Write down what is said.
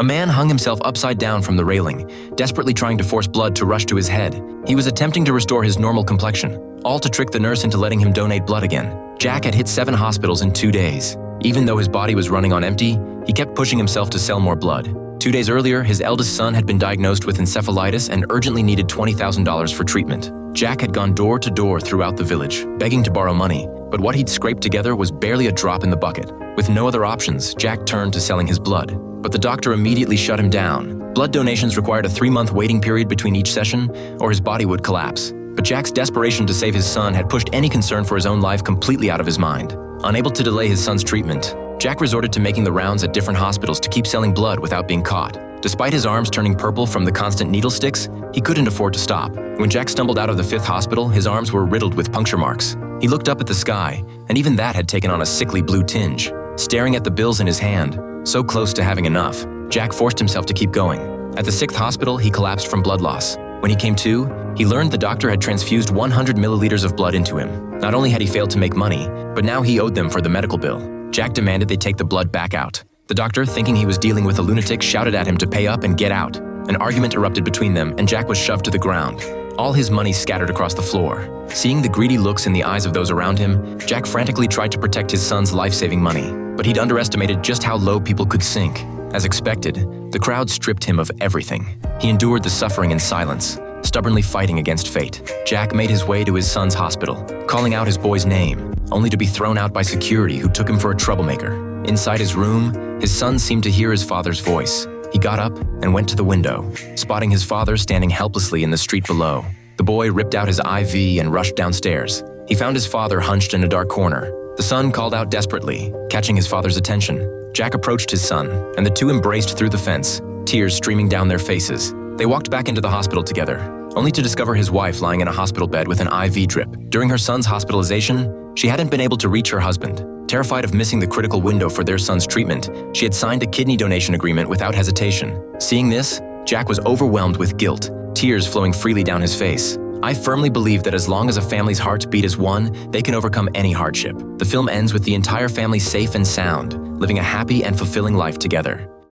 A man hung himself upside down from the railing, desperately trying to force blood to rush to his head. He was attempting to restore his normal complexion, all to trick the nurse into letting him donate blood again. Jack had hit 7 hospitals in 2 days. Even though his body was running on empty, he kept pushing himself to sell more blood. 2 days earlier, his eldest son had been diagnosed with encephalitis and urgently needed $20,000 for treatment. Jack had gone door to door throughout the village, begging to borrow money, but what he'd scraped together was barely a drop in the bucket. With no other options, Jack turned to selling his blood. But the doctor immediately shut him down. Blood donations required a 3-month waiting period between each session, or his body would collapse. But Jack's desperation to save his son had pushed any concern for his own life completely out of his mind. Unable to delay his son's treatment, Jack resorted to making the rounds at different hospitals to keep selling blood without being caught. Despite his arms turning purple from the constant needle sticks, he couldn't afford to stop. When Jack stumbled out of the 5th hospital, his arms were riddled with puncture marks. He looked up at the sky, and even that had taken on a sickly blue tinge. Staring at the bills in his hand, so close to having enough, Jack forced himself to keep going. At the 6th hospital, he collapsed from blood loss. When he came to, he learned the doctor had transfused 100 milliliters of blood into him. Not only had he failed to make money, but now he owed them for the medical bill. Jack demanded they take the blood back out. The doctor, thinking he was dealing with a lunatic, shouted at him to pay up and get out. An argument erupted between them, and Jack was shoved to the ground. All his money scattered across the floor. Seeing the greedy looks in the eyes of those around him, Jack frantically tried to protect his son's life-saving money. But he'd underestimated just how low people could sink. As expected, the crowd stripped him of everything. He endured the suffering in silence, stubbornly fighting against fate. Jack made his way to his son's hospital, calling out his boy's name, only to be thrown out by security who took him for a troublemaker. Inside his room, his son seemed to hear his father's voice. He got up and went to the window, spotting his father standing helplessly in the street below. The boy ripped out his IV and rushed downstairs. He found his father hunched in a dark corner. The son called out desperately, catching his father's attention. Jack approached his son, and the two embraced through the fence, tears streaming down their faces. They walked back into the hospital together, only to discover his wife lying in a hospital bed with an IV drip. During her son's hospitalization, she hadn't been able to reach her husband. Terrified of missing the critical window for their son's treatment, she had signed a kidney donation agreement without hesitation. Seeing this, Jack was overwhelmed with guilt, tears flowing freely down his face. I firmly believe that as long as a family's hearts beat as one, they can overcome any hardship. The film ends with the entire family safe and sound, living a happy and fulfilling life together.